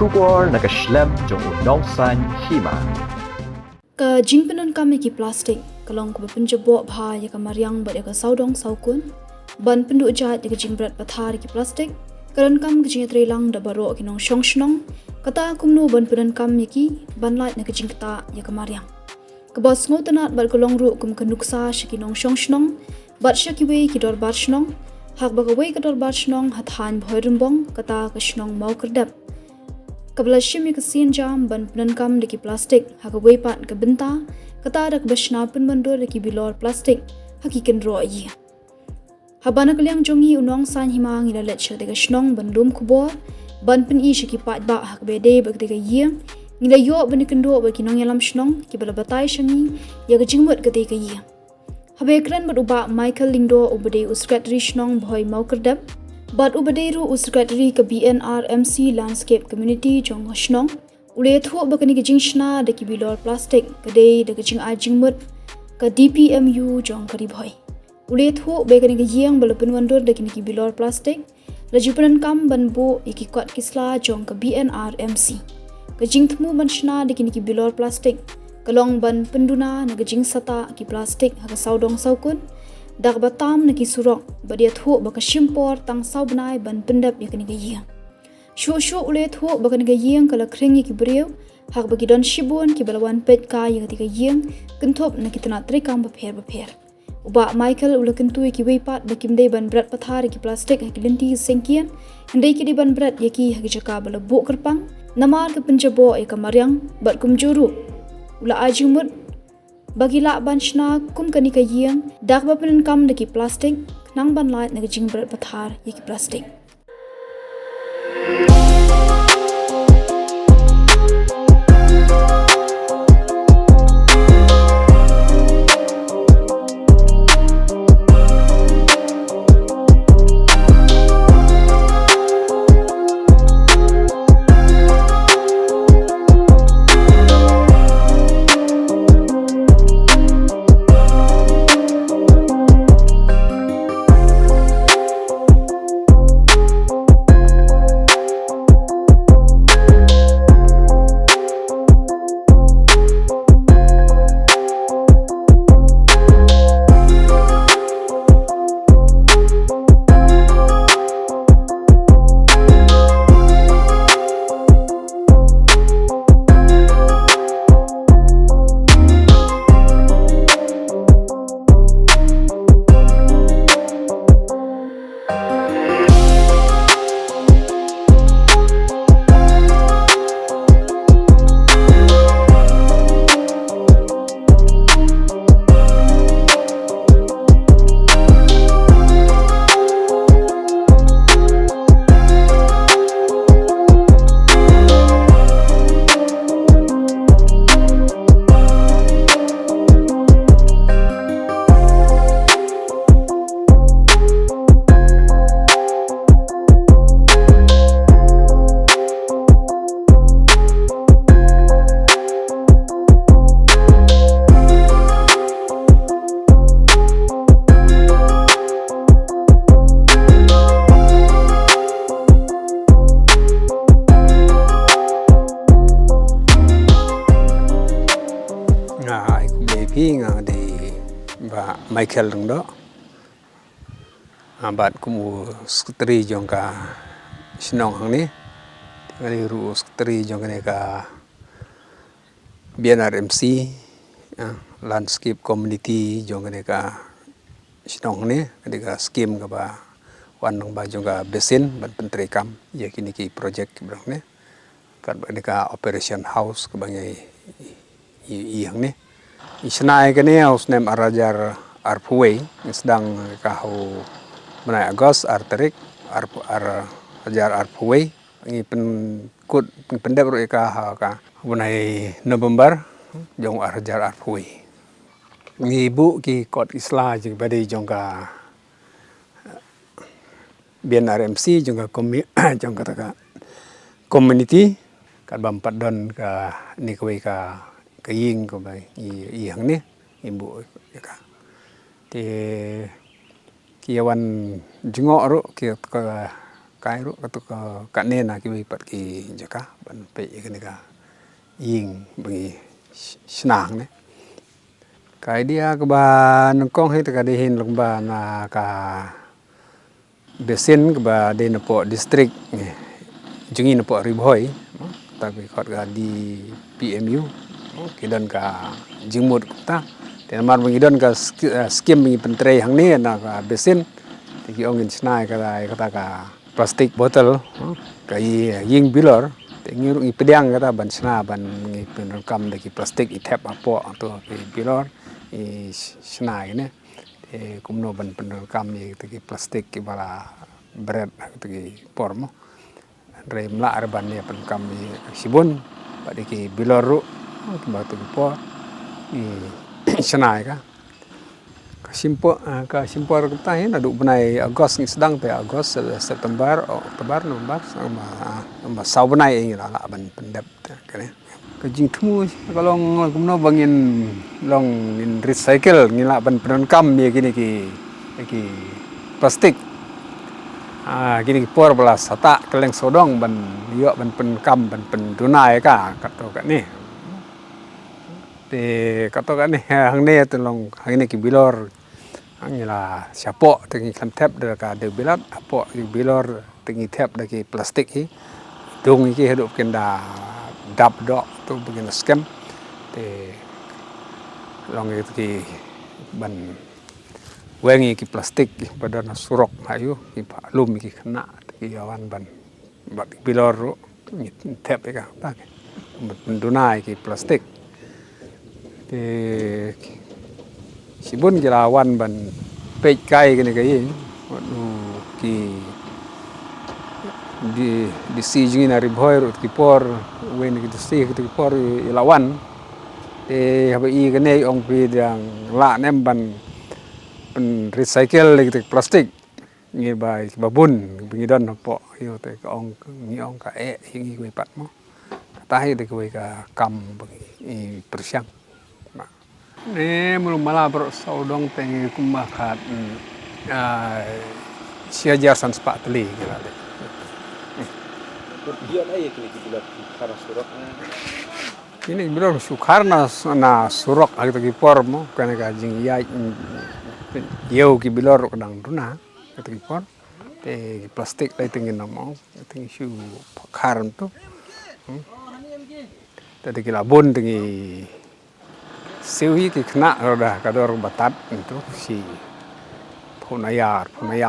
Shubor nakaslem jong unong san hima. Ka jingpenon kami ki plastik kalong ko penjebo bha ya ka mariang ba ya ka saudong saukun ban pendu jahat ya ka jingbrat pathar ki plastik karon kam ki jingatre lang da baro ki nong shongshnong kata kumno ban penon kam ya ki ban light na ka jingta ya ka mariang ka bos ngotanat bar kolong ru kum ka nuksa shiki nong shongshnong bat shaki we ki dor bar shnong hak ba ka we ka dor bar shnong hathan bhoirumbong kata ka shnong mau kerdap Kabelashim ya kesian jam ban penankam deki plastik haka wepat ke benta kata dak bashna pun bandor deki bilor plastik hakikan ro yi habana kaliang jongi unong san himang ila lecture deka shnong ban lum kubor ban pen i shiki pat ba hak bede bak deka yi ngila yo ban kendo ba kinong yalam shnong ki bala batai shangi ya ka jingmut ka deka yi habe kran bad uba Michael Lingdo ubade uskat rishnong boy mau kerdap But ubaderu usakatri ka BNRMC landscape community jong shnong ule thu bakani ka jingshna de ki bilor plastic ka de ka jing ajing mut ka DPMU jong kari bhoi ule thu bekani ka yang balapun wandor de ki bilor plastic lajupanan kam banbo iki kwat kisla jong ka BNRMC ka jing thmu manshna de ki bilor plastic kalong ban penduna na ka jing sata ki plastic ha ka saudong saukun dak batam na kisurok badia thu baka shimpor tang saubnai ban pendap yakani ga yeng shu ule thu baka ni ga yeng kala krengi ki brew hak bagi don shibon ki balawan pet ka yakati ga yeng kenthop na kitna trekam ba pher uba Michael ula kentu ki weipat bakim dei ban brat pathar ki plastik hak linti sengkian ndei ki di ban brat yaki hak jaka bala bu kerpang namar ke penjabo e kamaryang bat kumjuru ula ajumut bagi lak banshna kum kani ka yeng dak ba pen kam deki plastik nang ban light na jingbrat pathar yeki plastik nga di ba Michael Lingdo bat kumu skutri jong ka shnong hang ni ngali ru skutri jong ka BNRMC landscape community jong ka shnong ni ka scheme ka ba wan nang ba jong ka basin ban pentri kam ya kini ki project brang ni kat ba ni ka operation house ka bangai i hang ni isnai ka ni house name arajar arpuway sedang ka ho menai agos arterik ajar arpuway ngi pen kut pendap ro ka ha ka menai November jong arajar arpuway ngi bu ki kot isla jing bade jong ka BNRMC jong ka jong ka community kat bampat don ka ni ka ying ko ba i hang ni imbu ka ti kiawan jingo ro ki ka kai ru katuk ka ne na ki pat ki jaka ban pe ke ne ka ying bagi snang ne kai dia ke ba nong kong he ka de hin long ba na ka besin ke ba de na po district jungi na po ribhoi tapi khot ga di PMU kidan ka jingmut ta te mar bangidon ka skim mi pentre hang ni na ka besin ki ongin snai ka dai kata ka plastik botol ka ying bilor te ngiru i pedang kata ban sna ban ngi penkam de ki plastik i thep apo to ki bilor i snai ne te kumno ban penkam i ki plastik ki bala bread ki pormo re mla ban ne penkam i sibun ba de ki bilor ru ba to ki por i snai ka simpor kita hin adu benai Agos ni sedang te Agos September Oktober November sama sau benai ini lah ban pendep kene ka jing thmu kalong kumno bangin long in recycle ngila ban penkam ye gini ki plastik gini ki por bala sata keleng sodong ban yo ban penkam ban pendunai ka kato ka ni te kato ka ni hang ne telong hang ni ki bilor angila siapo tengi kan tap de ka de bilat apo bilor tengi tap de ki plastik hi dung ki hidup kenda dap do tu begin scam te long itu ki ban wengi ki plastik pada na surok ayu ki lum ki kena ki awan ban bilor ru tap ka ta dunai ki plastik te sibun jelawan ban pej kai kene kai ki di si jingin ari boy ki por wen ki si ki por lawan te habi kene ong pi yang la nem ban pen recycle ki plastik ngi bai babun bingidon po yo te ong ngi ong ka ngi ko pat mo tahi de ko ka kam i persiang ne mulum mala bro saudong tengi kumakat siajar san spak teli kira de Dia na ye kini bilang karena suratnya. ini bilang sukarna na surok ag tagi por mo kana ka jing ya yeu ki bilor kadang duna tagi por te plastik lai tengi namo tengi su karam tu tadi kila bon tengi siwi ki kena roda kador batat itu si punaya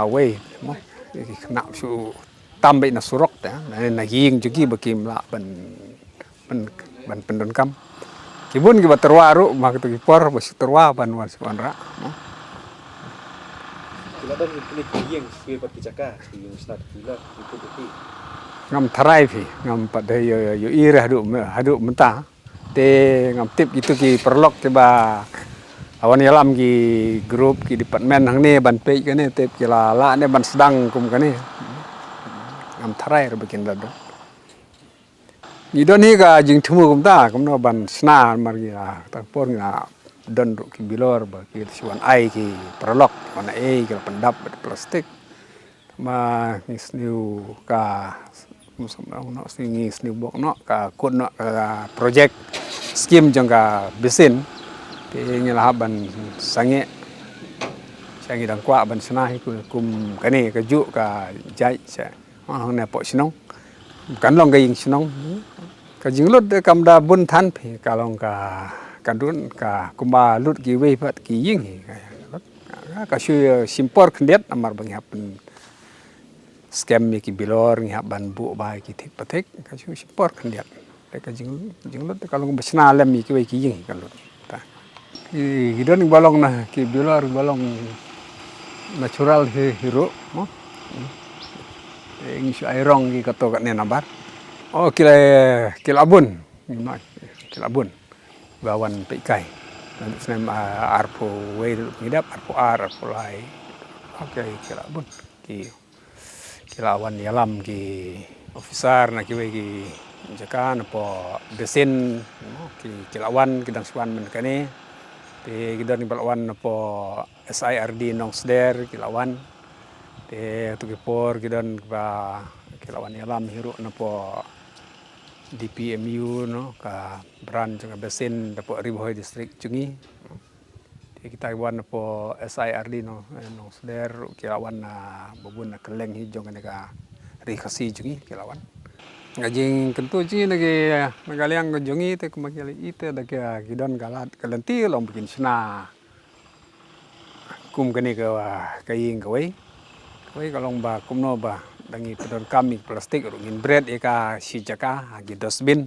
we mo ki kena su tambe na surok ta na ying jugi bakim la ban pendon kam kibun ki baterwaru mak tu ki por bas terwa ban wan ra Kila dan ini yang suwe pertijaka yang start kila itu bukti. ngam tharai phi ngam pade yo ira hadu mentah te ngam tip gitu ki perlok ke ba awan yalam ki grup ki departmen hang ne ban pe ke ne tip ki la ne ban sedang kum ke ne ngam tharai ro bikin dado ni don hi ga jing thumu kum ta kum no ban sna mar gi la ta por nga don ro ki bilor ba ki siwan ai ki perlok wana ki pendap plastik ma nisniu ka musam no singi sniu bok no ka kun no ka project skim jangka besin te ngila ban sange dang kwa ban senah kum kane ka ju ka jai sa hang ne po sinong kan long ga ying sinong ka jinglot de kam da bun than phe ka long ka kadun ka kumba lut ki we pat ki ying ka shu simpor khndet amar bang happen scam ki bilor ngi ban bu ba ki thik pathik ka shu simpor khndet ka jinglot kalau besna lem ki we ki ying kalau ta ki don balong na ki bilor balong natural hero mo ing shu airong ki kato ka ne nambar oh kilabun kilabun bawan pe kai sem arpo we ngidap arpo arpo lai oke kilabun ki kilawan yalam ki officer na ki we ki jakan po besin ki kilawan kidang swan men kane te kidang balawan po SIRD nong sder kilawan Te tu kipor gidan ba kilawan alam hiru na po DPMU no ka branch ka besen da po Ribohoy district Chungi. Te kita iwan na po SIRD no no seder kilawan na bubun na keleng hijau ka rikasi Chungi kilawan. Ngajing kentu Chungi lagi nagaliang ko Chungi te kumakili ite da kya gidan galat kalenti long bikin sna. Kum kani ka kaying kawai. Kawai kalong ba kumno ba dangi pedon kami plastik ngin bread eka si jaka gi dosbin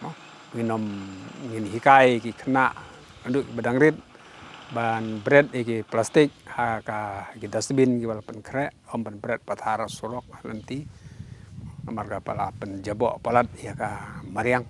no nginom ngin hikai ki kena anduk badang rit ban bread eki plastik ha ka gi dosbin gi walapan kre om ban bread pathara sorok nanti marga pala pen jabok palat ya ka mariang